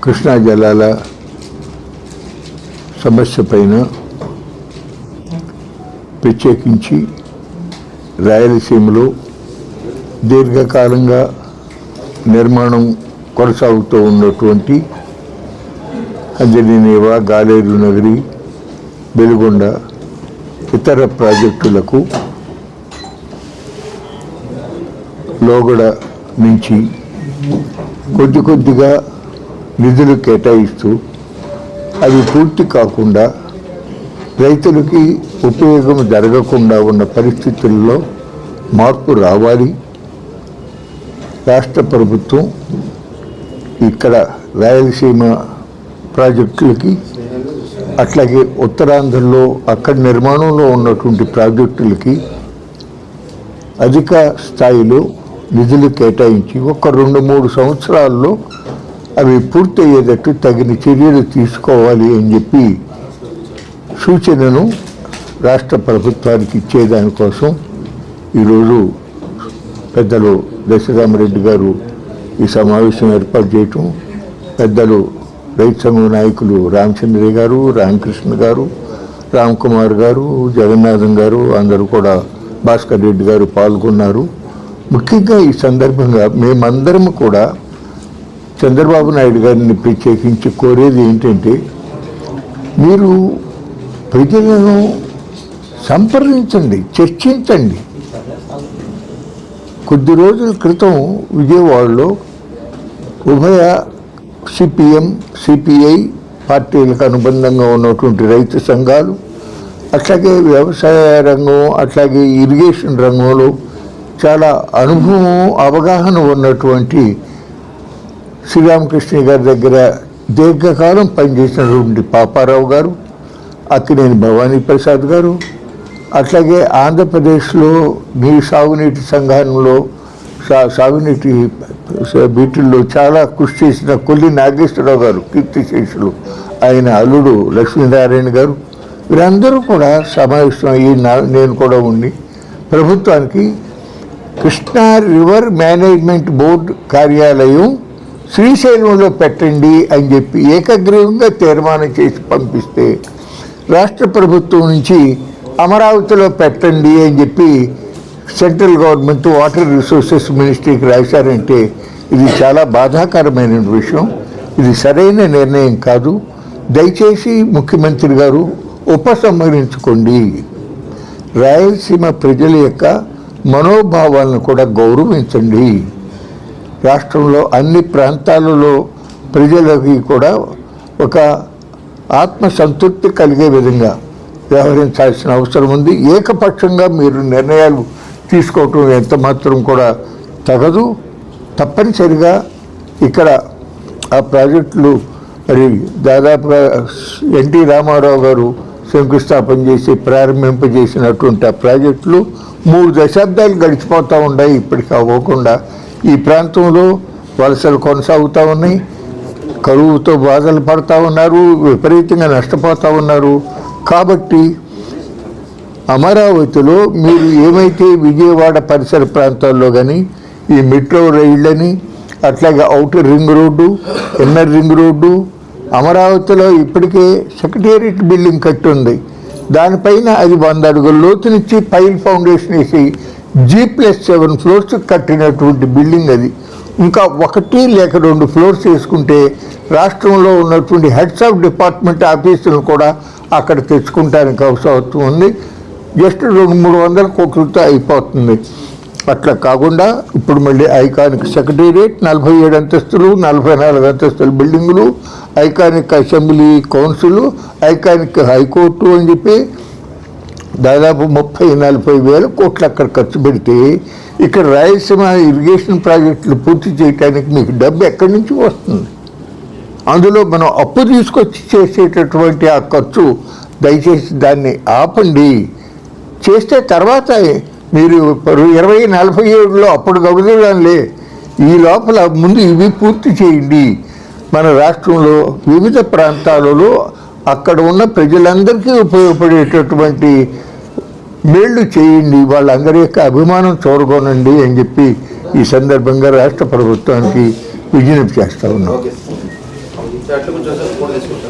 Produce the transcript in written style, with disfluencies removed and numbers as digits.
కృష్ణా జలాల సమస్య పైన ప్రత్యేకించి రాయలసీమలో దీర్ఘకాలంగా నిర్మాణం కొనసాగుతూ ఉన్నటువంటి అంజనీనేవా, గాలేరు నగరి, వెలుగొండ ఇతర ప్రాజెక్టులకు లోగడ నుంచి కొద్దిగా నిధులు కేటాయిస్తూ అవి పూర్తి కాకుండా రైతులకి ఉపయోగం జరగకుండా ఉన్న పరిస్థితుల్లో మార్పు రావాలి. రాష్ట్ర ప్రభుత్వం ఇక్కడ రాయలసీమ ప్రాజెక్టులకి అట్లాగే ఉత్తరాంధ్రలో అక్కడ నిర్మాణంలో ఉన్నటువంటి ప్రాజెక్టులకి అధిక స్థాయిలో నిధులు కేటాయించి ఒక 2-3 సంవత్సరాల్లో అవి పూర్తయ్యేటట్టు తగిన చర్యలు తీసుకోవాలి అని చెప్పి సూచనను రాష్ట్ర ప్రభుత్వానికి ఇచ్చేదానికోసం ఈరోజు పెద్దలు దశరామరెడ్డి గారు ఈ సమావేశం ఏర్పాటు చేయటం, పెద్దలు రైతు సంఘం నాయకులు రామచంద్రయ్య గారు, రామకృష్ణ గారు, రామ్ కుమార్ గారు, జగన్నాథం గారు అందరూ కూడా, భాస్కర్ రెడ్డి గారు పాల్గొన్నారు. ముఖ్యంగా ఈ సందర్భంగా మేమందరం కూడా చంద్రబాబు నాయుడు గారిని ప్రత్యేకించి కోరేది ఏంటంటే, మీరు ప్రజలను సంప్రదించండి, చర్చించండి. కొద్ది రోజుల క్రితం విజయవాడలో ఉభయ సిపిఎం, సిపిఐ పార్టీలకు అనుబంధంగా ఉన్నటువంటి రైతు సంఘాలు, అట్లాగే వ్యవసాయ రంగం, అట్లాగే ఇరిగేషన్ రంగంలో చాలా అనుభవం, అవగాహన ఉన్నటువంటి శ్రీరామకృష్ణ గారి దగ్గర దీర్ఘకాలం పనిచేసినటువంటి పాపారావు గారు, అక్కినేని భవానీ ప్రసాద్ గారు, అట్లాగే ఆంధ్రప్రదేశ్లో సాగునీటి సంఘంలో సాగునీటి వీటిల్లో చాలా కృషి చేసిన కొల్లి నాగేశ్వరరావు గారు, కీర్తిశేషులు, ఆయన అల్లుడు లక్ష్మీనారాయణ గారు, వీరందరూ కూడా సమావేశం అయ్యి నేను కూడా ఉండి ప్రభుత్వానికి కృష్ణా రివర్ మేనేజ్మెంట్ బోర్డు కార్యాలయం శ్రీశైలంలో పెట్టండి అని చెప్పి ఏకగ్రీవంగా తీర్మానం చేసి పంపిస్తే, రాష్ట్ర ప్రభుత్వం నుంచి అమరావతిలో పెట్టండి అని చెప్పి సెంట్రల్ గవర్నమెంట్ వాటర్ రిసోర్సెస్ మినిస్ట్రీకి రాశారంటే ఇది చాలా బాధాకరమైన విషయం. ఇది సరైన నిర్ణయం కాదు. దయచేసి ముఖ్యమంత్రి గారు ఉపసంహరించుకోండి. రాయలసీమ ప్రజల యొక్క మనోభావాలను కూడా గౌరవించండి. రాష్ట్రంలో అన్ని ప్రాంతాలలో ప్రజలకి కూడా ఒక ఆత్మసంతృప్తి కలిగే విధంగా వ్యవహరించాల్సిన అవసరం ఉంది. ఏకపక్షంగా మీరు నిర్ణయాలు తీసుకోవటం ఎంత మాత్రం కూడా తగదు. తప్పనిసరిగా ఇక్కడ ఆ ప్రాజెక్టులు మరి దాదాపుగా ఎన్టీ రామారావు గారు శంకుస్థాపన చేసి ప్రారంభింపజేసినటువంటి ఆ ప్రాజెక్టులు 3 దశాబ్దాలు గడిచిపోతూ ఉన్నాయి. ఇప్పటికి అవ్వకుండా ఈ ప్రాంతంలో వలసలు కొనసాగుతూ ఉన్నాయి. కరువుతో బాధలు పడుతూ ఉన్నారు, విపరీతంగా నష్టపోతూ ఉన్నారు. కాబట్టి అమరావతిలో మీరు ఏమైతే విజయవాడ పరిసర ప్రాంతాల్లో కానీ ఈ మెట్రో రైళ్ళని, అట్లాగే outer ring road, inner ring road, అమరావతిలో ఇప్పటికే సెక్రటేరియట్ బిల్డింగ్ కట్టి ఉంది. దానిపైన అది 100 అడుగుల లోతు నుంచి పైల్ ఫౌండేషన్ వేసి G+7 ఫ్లోర్స్ కట్టినటువంటి బిల్డింగ్ అది. ఇంకా 1 లేక 2 ఫ్లోర్స్ వేసుకుంటే రాష్ట్రంలో ఉన్నటువంటి హెడ్స్ ఆఫ్ డిపార్ట్మెంట్ ఆఫీసులను కూడా అక్కడ తెచ్చుకుంటానికి అవసరం ఉంది. జస్ట్ 200-300 కోట్లతో అయిపోతుంది. అట్లా కాకుండా ఇప్పుడు మళ్ళీ ఐకానిక్ సెక్రటేరియట్, 47 అంతస్తులు, 44 అంతస్తుల బిల్డింగులు, iconic assembly council, iconic high court అని చెప్పి దాదాపు 30-40 వేల కోట్లు అక్కడ ఖర్చు పెడితే ఇక్కడ రాయలసీమ ఇరిగేషన్ ప్రాజెక్టులు పూర్తి చేయడానికి మీకు డబ్బు ఎక్కడి నుంచి వస్తుంది? అందులో మనం అప్పు తీసుకొచ్చి చేసేటటువంటి ఆ ఖర్చు దయచేసి దాన్ని ఆపండి. చేస్తే తర్వాత మీరు 2047లో అప్పుడు గమనించాలే, ఈ లోపల ముందు ఇవి పూర్తి చేయండి. మన రాష్ట్రంలో వివిధ ప్రాంతాలలో అక్కడ ఉన్న ప్రజలందరికీ ఉపయోగపడేటటువంటి మేళ్ళు చేయండి, వాళ్ళందరి యొక్క అభిమానం చూరగొనండి అని చెప్పి ఈ సందర్భంగా రాష్ట్ర ప్రభుత్వానికి విజ్ఞప్తి చేస్తా ఉన్నాం. Okay sir. అట్లా కొంచెం ఫోన్ తీసుకుంటాం.